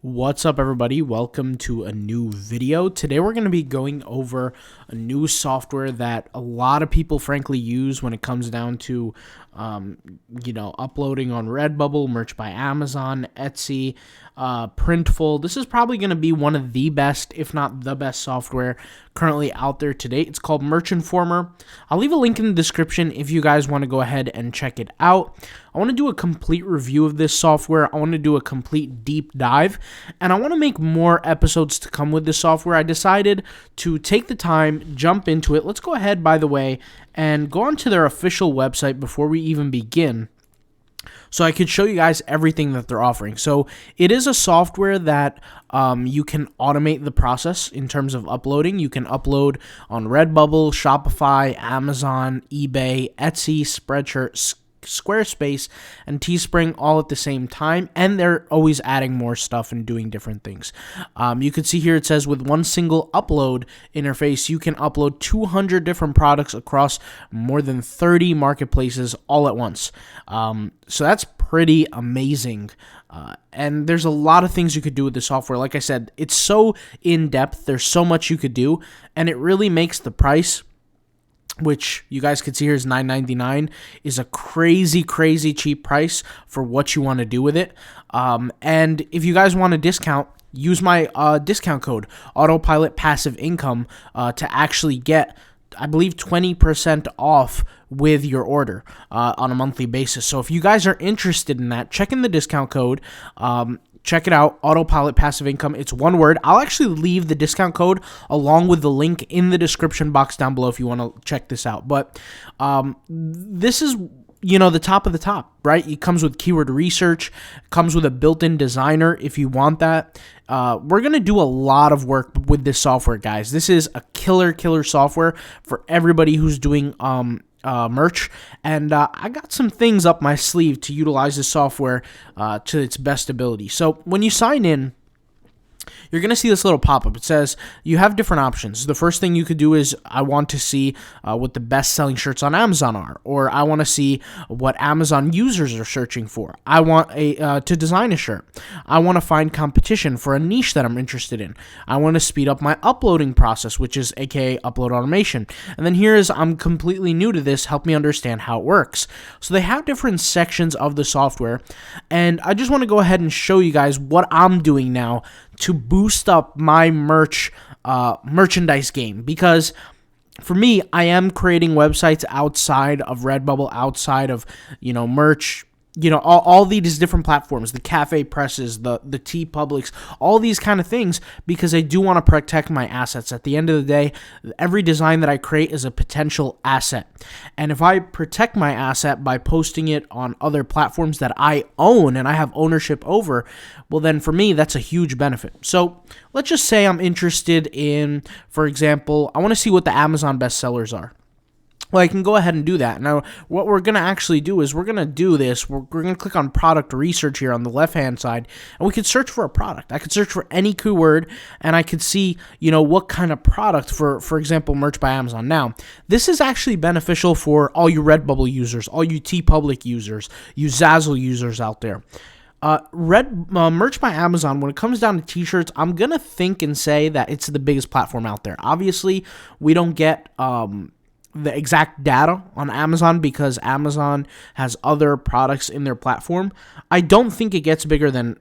What's up, everybody? Welcome to a new video. Today we're going to be going over a new software that a lot of people frankly use when it comes down to uploading on Redbubble, Merch by Amazon, Etsy, Printful. This is probably going to be one of the best, if not the best software currently out there today. It's called Merch Informer. I'll leave a link in the description if you guys want to go ahead and check it out. I want to do a complete review of this software. I want to do a complete deep dive, and I want to make more episodes to come with this software. I decided to take the time, jump into it. Let's go ahead, by the way, and go onto their official website before we even begin, so I could show you guys everything that they're offering. So it is a software that you can automate the process in terms of uploading. You can upload on Redbubble, Shopify, Amazon, eBay, Etsy, Spreadshirt, Squarespace, and Teespring all at the same time, and they're always adding more stuff and doing different things. You can see here it says with one single upload interface, you can upload 200 different products across more than 30 marketplaces all at once. So that's pretty amazing. And there's a lot of things you could do with the software. Like I said, it's so in-depth. There's so much you could do, and it really makes the price, which you guys can see here is $9.99, is a crazy cheap price for what you want to do with it. And if you guys want a discount, use my discount code 𝗘𝗫𝗏𝗧𝗥𝗧 to actually get, I believe, 20% off with your order on a monthly basis. So if you guys are interested in that, check in the discount code. Check it out, 𝗘𝗫𝗏𝗧𝗥𝗧. It's one word. I'll actually leave the discount code along with the link in the description box down below if you want to check this out. But this is, the top of the top, right? It comes with keyword research, comes with a built-in designer if you want that. We're going to do a lot of work with this software, guys. This is a killer software for everybody who's doing merch, and I got some things up my sleeve to utilize this software to its best ability. So when you sign in, you're going to see this little pop-up. It says you have different options. The first thing you could do is, I want to see what the best-selling shirts on Amazon are, or I want to see what Amazon users are searching for. I want to design a shirt. I want to find competition for a niche that I'm interested in. I want to speed up my uploading process, which is aka upload automation. And then here is, I'm completely new to this, help me understand how it works. So they have different sections of the software, and I just want to go ahead and show you guys what I'm doing now to boost up my merchandise game, because for me, I am creating websites outside of Redbubble, outside of merch, all these different platforms, the Cafepresses, the 𝗘𝗫𝗏𝗏𝗘𝗧, all these kind of things, because I do want to protect my assets. At the end of the day, every design that I create is a potential asset. And if I protect my asset by posting it on other platforms that I own and I have ownership over, well, then for me, that's a huge benefit. So let's just say I'm interested in, for example, I want to see what the Amazon bestsellers are. Well, I can go ahead and do that. Now, what we're going to actually do is we're going to do this. We're going to click on product research here on the left-hand side, and we could search for a product. I could search for any keyword, and I could see, what kind of product, for example, Merch by Amazon. Now, this is actually beneficial for all you Redbubble users, all you 𝗘𝗫𝗏𝗏𝗘𝗧 users, you 𝗘𝗪𝗪 users out there. Merch by Amazon, when it comes down to t-shirts, I'm going to think and say that it's the biggest platform out there. Obviously, we don't get the exact data on Amazon because Amazon has other products in their platform. I don't think it gets bigger than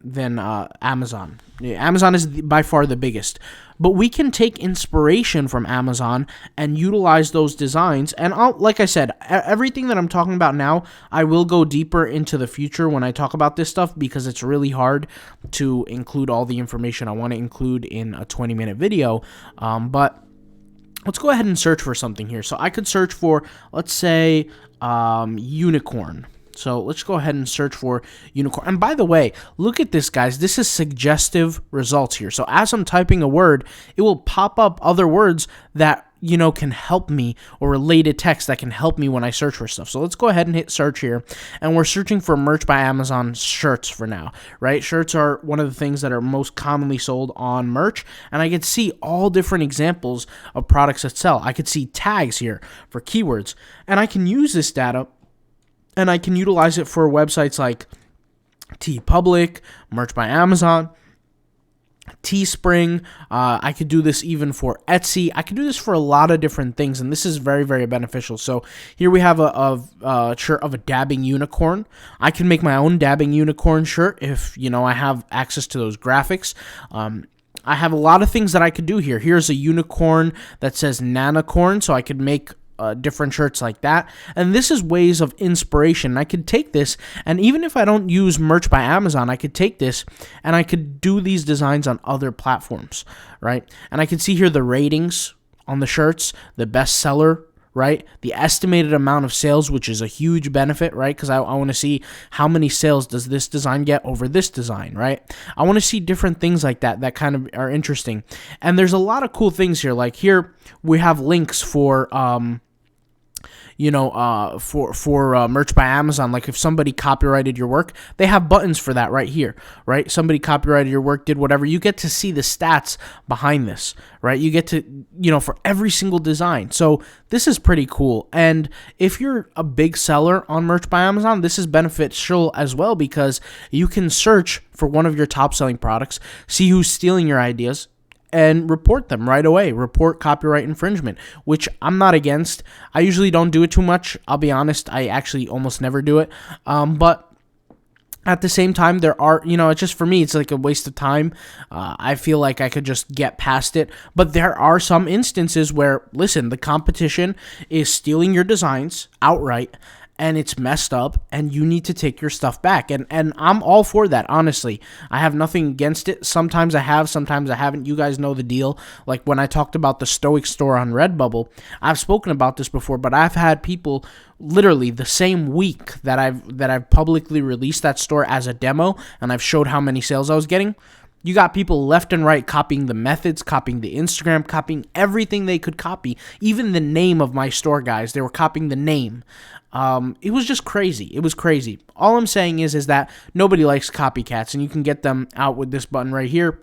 Amazon. Amazon is by far the biggest. But we can take inspiration from Amazon and utilize those designs. And like I said, everything that I'm talking about now, I will go deeper into the future when I talk about this stuff, because it's really hard to include all the information I want to include in a 20-minute video. But let's go ahead and search for something here. So I could search for, let's say, unicorn. So let's go ahead and search for unicorn. And by the way, look at this, guys. This is suggestive results here. So as I'm typing a word, it will pop up other words that can help me, or related text that can help me when I search for stuff. So let's go ahead and hit search here, and we're searching for Merch by Amazon shirts for now, right? Shirts are one of the things that are most commonly sold on merch, and I could see all different examples of products that sell. I could see tags here for keywords, and I can use this data and I can utilize it for websites like 𝗘𝗫𝗏𝗏𝗘𝗫𝗏𝗏, Merch by Amazon, Teespring. I could do this even for Etsy. I could do this for a lot of different things, and this is very, very beneficial. So here we have a shirt of a dabbing unicorn. I can make my own dabbing unicorn shirt if, I have access to those graphics. I have a lot of things that I could do here. Here's a unicorn that says nanocorn, so I could make different shirts like that. And this is ways of inspiration. I could take this, and even if I don't use Merch by Amazon, I could take this and I could do these designs on other platforms, right? And I can see here the ratings on the shirts, the bestseller, right? The estimated amount of sales, which is a huge benefit, right? Because I want to see how many sales does this design get over this design, right? I want to see different things like that kind of are interesting. And there's a lot of cool things here. Like here we have links for Merch by Amazon. Like if somebody copyrighted your work, they have buttons for that right here, right? Somebody copyrighted your work, did whatever. You get to see the stats behind this, right? You get to, for every single design. So this is pretty cool. And if you're a big seller on Merch by Amazon, this is beneficial as well because you can search for one of your top selling products, see who's stealing your ideas, and report them right away. Report copyright infringement, which I'm not against. I usually don't do it too much. I'll be honest. I actually almost never do it. But at the same time, there are, it's just for me, it's like a waste of time. I feel like I could just get past it. But there are some instances where, listen, the competition is stealing your designs outright, and it's messed up, and you need to take your stuff back. And I'm all for that, honestly. I have nothing against it. Sometimes I have, sometimes I haven't. You guys know the deal. Like when I talked about the Stoic store on Redbubble, I've spoken about this before, but I've had people literally the same week that I've publicly released that store as a demo, and I've showed how many sales I was getting. You got people left and right copying the methods, copying the Instagram, copying everything they could copy. Even the name of my store, guys. They were copying the name. It was just crazy. It was crazy. All I'm saying is that nobody likes copycats, and you can get them out with this button right here.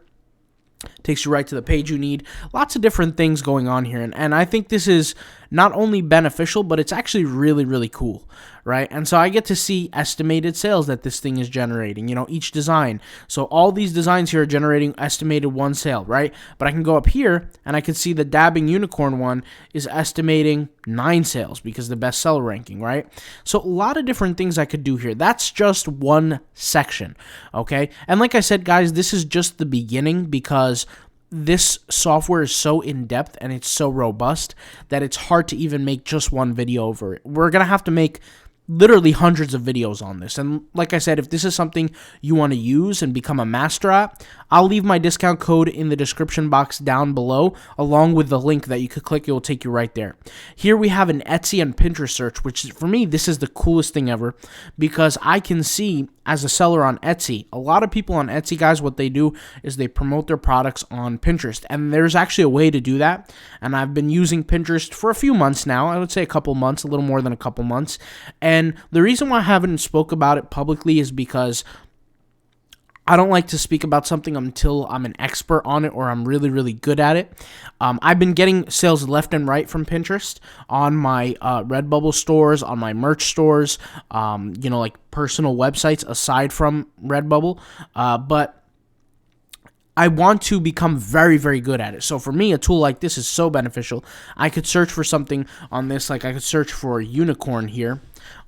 Takes you right to the page you need. Lots of different things going on here. And I think this is not only beneficial, but it's actually really, really cool, right? And so I get to see estimated sales that this thing is generating, each design. So all these designs here are generating estimated one sale, right? But I can go up here and I can see the dabbing unicorn one is estimating 9 sales because the bestseller ranking, right? So a lot of different things I could do here. That's just one section, okay? And like I said, guys, this is just the beginning because this software is so in-depth and it's so robust that it's hard to even make just one video over it. We're going to have to make literally hundreds of videos on this. And like I said, if this is something you want to use and become a master at, I'll leave my discount code in the description box down below, along with the link that you could click. It will take you right there. Here we have an Etsy and Pinterest search, which for me, this is the coolest thing ever because I can see as a seller on Etsy, a lot of people on Etsy, guys, what they do is they promote their products on Pinterest. And there's actually a way to do that. And I've been using Pinterest for a few months now. I would say a couple months, a little more than a couple months. And the reason why I haven't spoke about it publicly is because I don't like to speak about something until I'm an expert on it or I'm really, really good at it. I've been getting sales left and right from Pinterest on my Redbubble stores, on my merch stores, like personal websites aside from Redbubble. But I want to become very, very good at it. So for me, a tool like this is so beneficial. I could search for something on this, like I could search for a unicorn here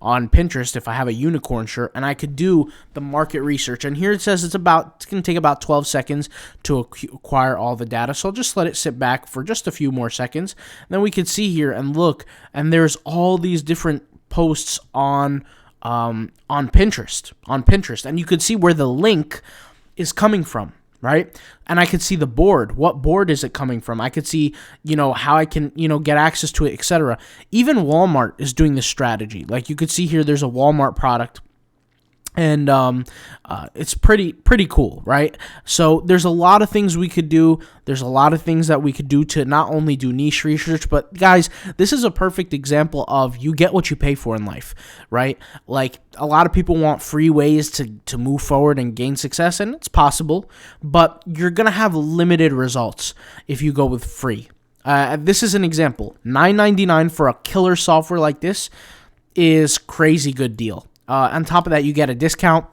on Pinterest if I have a unicorn shirt, and I could do the market research. And here it says it's going to take about 12 seconds to acquire all the data. So I'll just let it sit back for just a few more seconds. And then we could see here and look, and there's all these different posts on Pinterest, and you could see where the link is coming from. Right? And I could see the board. What board is it coming from? I could see, how I can, get access to it, etc. Even Walmart is doing this strategy. Like you could see here, there's a Walmart product. And it's pretty cool, right? So there's a lot of things we could do. There's a lot of things that we could do to not only do niche research, but guys, this is a perfect example of you get what you pay for in life, right? Like a lot of people want free ways to move forward and gain success, and it's possible, but you're going to have limited results if you go with free. This is an example. $9.99 for a killer software like this is crazy good deal. On top of that, you get a discount,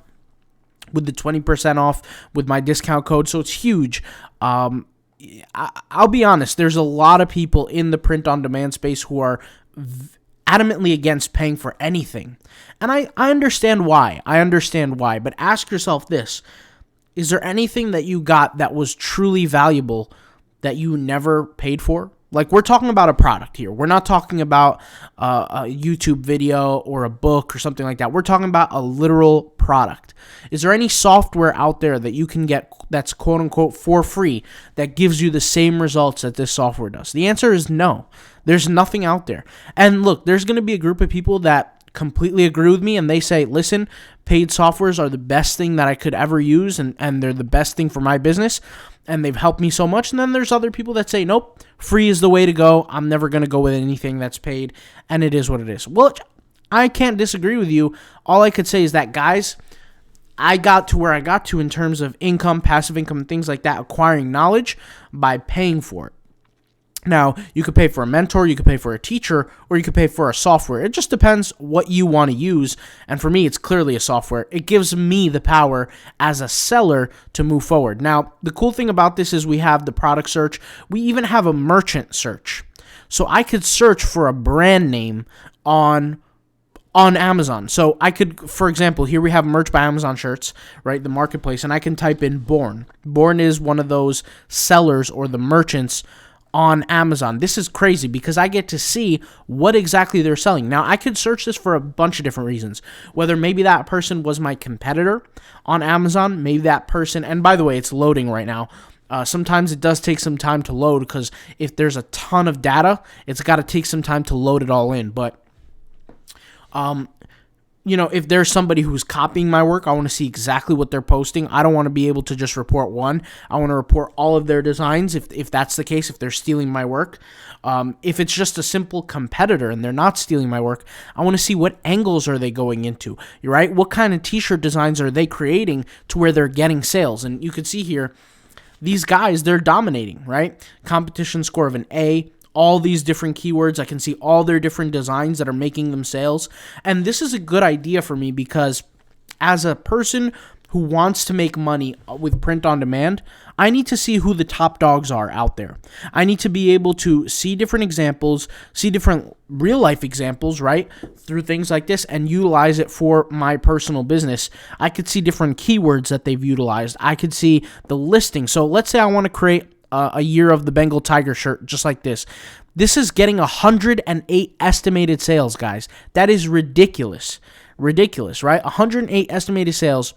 with the 20% off with my discount code. So it's huge. I'll be honest, there's a lot of people in the print-on-demand space who are adamantly against paying for anything. And I understand why. But ask yourself this. Is there anything that you got that was truly valuable that you never paid for? Like, we're talking about a product here. We're not talking about a YouTube video or a book or something like that. We're talking about a literal product. Is there any software out there that you can get that's quote-unquote for free that gives you the same results that this software does? The answer is no. There's nothing out there. And look, there's going to be a group of people that completely agree with me, and they say, listen, paid softwares are the best thing that I could ever use, and they're the best thing for my business, and they've helped me so much. And then there's other people that say, nope, free is the way to go. I'm never going to go with anything that's paid, and it is what it is. Well, I can't disagree with you. All I could say is that, guys, I got to where I got to in terms of income, passive income, and things like that, acquiring knowledge by paying for it. Now, you could pay for a mentor, you could pay for a teacher, or you could pay for a software. It just depends what you want to use. And for me, it's clearly a software. It gives me the power as a seller to move forward. Now, the cool thing about this is we have the product search. We even have a merchant search. So I could search for a brand name on Amazon. So I could, for example, here we have Merch by Amazon shirts, right? The marketplace, and I can type in Born. Born is one of those sellers or the merchants on Amazon. This is crazy because I get to see what exactly they're selling. Now, I could search this for a bunch of different reasons. Whether maybe that person was my competitor on Amazon, maybe that person, and by the way, it's loading right now. Sometimes it does take some time to load because if there's a ton of data, it's got to take some time to load it all in. But if there's somebody who's copying my work, I want to see exactly what they're posting. I don't want to be able to just report one. I want to report all of their designs if that's the case, if they're stealing my work. If it's just a simple competitor and they're not stealing my work, I want to see what angles are they going into, right? What kind of t-shirt designs are they creating to where they're getting sales? And you can see here, these guys, they're dominating, right? Competition score of an A. All these different keywords. I can see all their different designs that are making them sales. And this is a good idea for me because as a person who wants to make money with print on demand, I need to see who the top dogs are out there. I need to be able to see different examples, see different real life examples, right? Through things like this and utilize it for my personal business. I could see different keywords that they've utilized. I could see the listing. So let's say I want to create a year of the Bengal Tiger shirt, just like this. This is getting 108 estimated sales, guys. That is ridiculous. Ridiculous, right? 108 estimated sales.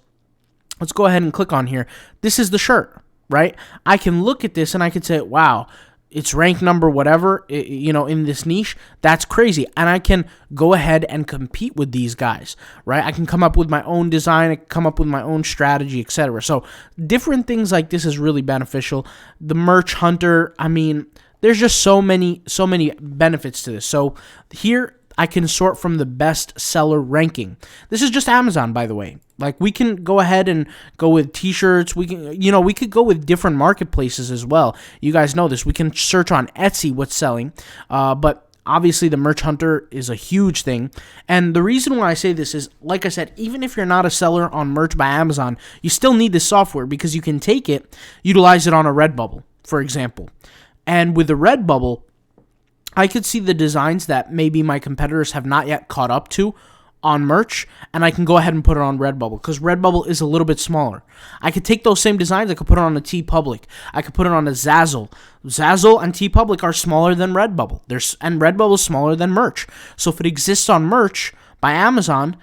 Let's go ahead and click on here. This is the shirt, right? I can look at this and I can say, wow, it's ranked number whatever, in this niche. That's crazy. And I can go ahead and compete with these guys, right? I can come up with my own design, I can come up with my own strategy, etc. So different things like this is really beneficial. The merch hunter, there's just so many benefits to this. So here I can sort from the best seller ranking. This is just Amazon, by the way. Like, we can go ahead and go with t-shirts. We could go with different marketplaces as well. You guys know this. We can search on Etsy what's selling. But obviously the merch hunter is a huge thing. And the reason why I say this is, like I said, even if you're not a seller on Merch by Amazon, you still need this software because you can take it, utilize it on a Redbubble, for example. And with the Redbubble, I could see the designs that maybe my competitors have not yet caught up to on merch, and I can go ahead and put it on Redbubble because Redbubble is a little bit smaller. I could take those same designs, I could put it on a 𝗘public, I could put it on a 𝗘𝗟𝗨. 𝗘𝗟𝗨 and 𝗘public are smaller than Redbubble. And Redbubble is smaller than merch. So if it exists on Merch by Amazon,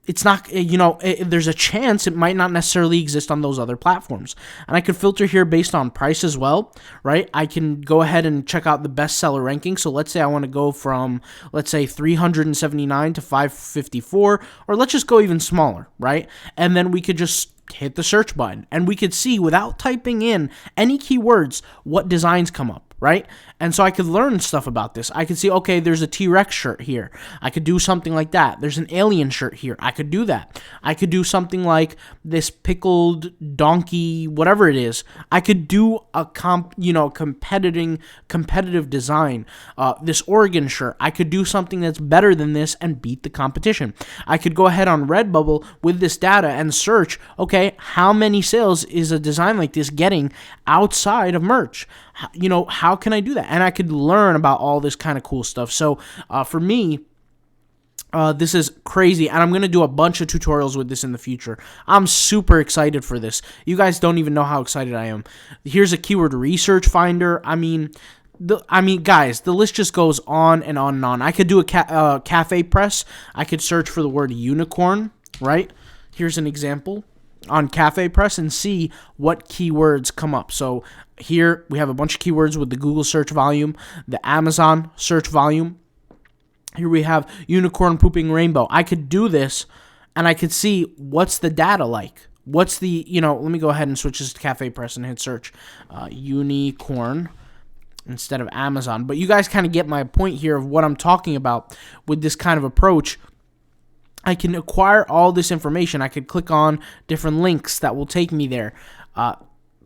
it's not, there's a chance it might not necessarily exist on those other platforms. And I could filter here based on price as well, right? I can go ahead and check out the bestseller ranking. So let's say I want to go from, let's say 379 to 554, or let's just go even smaller, right? And then we could just hit the search button and we could see without typing in any keywords what designs come up. right? And so I could learn stuff about this. I could see, okay, there's a T-Rex shirt here. I could do something like that. There's an alien shirt here. I could do that. I could do something like this pickled donkey, whatever it is. I could do a competitive design. This Oregon shirt. I could do something that's better than this and beat the competition. I could go ahead on Redbubble with this data and search, okay, how many sales is a design like this getting outside of merch? How can I do that? And I could learn about all this kind of cool stuff. So for me, this is crazy, and I'm going to do a bunch of tutorials with this in the future. I'm super excited for this. You guys don't even know how excited I am. Here's a keyword research finder. Guys, the list just goes on and on and on. I could do a Cafepress. I could search for the word unicorn, right? Here's an example on Cafepress and see what keywords come up. So here we have a bunch of keywords with the Google search volume, the Amazon search volume. Here we have unicorn pooping rainbow. I could do this and I could see what's the data like. What's the, let me go ahead and switch this to Cafepress and hit search unicorn instead of Amazon. But you guys kind of get my point here of what I'm talking about with this kind of approach. I can acquire all this information. I could click on different links that will take me there.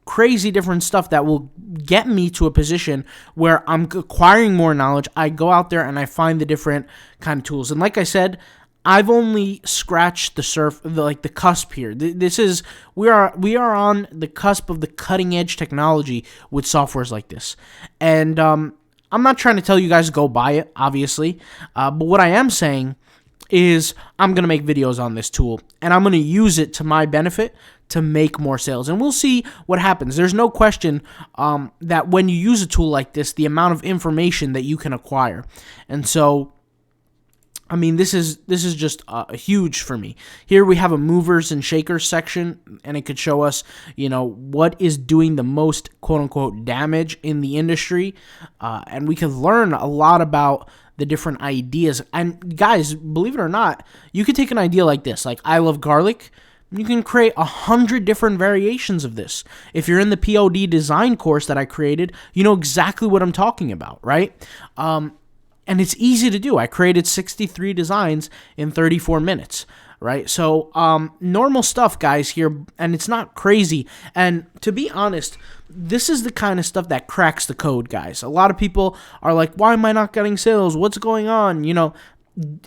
Crazy different stuff that will get me to a position where I'm acquiring more knowledge. I go out there and I find the different kind of tools. And like I said, I've only scratched the cusp here. We are on the cusp of the cutting edge technology with softwares like this. And I'm not trying to tell you guys to go buy it, obviously. But what I am saying is I'm going to make videos on this tool, and I'm going to use it to my benefit to make more sales. And we'll see what happens. There's no question that when you use a tool like this, the amount of information that you can acquire. And so, this is just huge for me. Here we have a movers and shakers section, and it could show us, what is doing the most quote unquote damage in the industry. And we can learn a lot about the different ideas. And guys, believe it or not, you could take an idea like this, like I love garlic. You can create 100 different variations of this. If you're in the POD design course that I created, you know exactly what I'm talking about, right? And it's easy to do. I created 63 designs in 34 minutes, right? So normal stuff, guys, here, and it's not crazy. And to be honest, this is the kind of stuff that cracks the code, guys. A lot of people are like, why am I not getting sales? What's going on?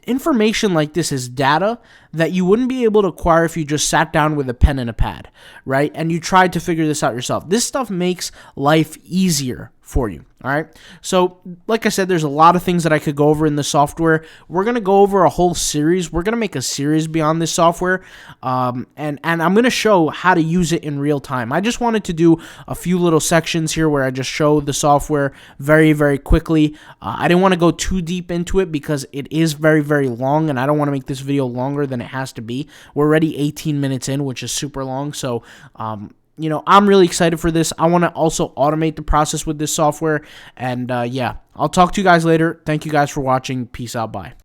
Information like this is data that you wouldn't be able to acquire if you just sat down with a pen and a pad, right? And you tried to figure this out yourself. This stuff makes life easier for you, all right? So, like I said, there's a lot of things that I could go over in the software. We're going to go over a whole series. We're going to make a series beyond this software, and I'm going to show how to use it in real time. I just wanted to do a few little sections here where I just show the software very, very quickly. I didn't want to go too deep into it because it is very, very long, and I don't want to make this video longer than it has to be. We're already 18 minutes in, which is super long, so I'm really excited for this. I want to also automate the process with this software. And yeah, I'll talk to you guys later. Thank you guys for watching. Peace out. Bye.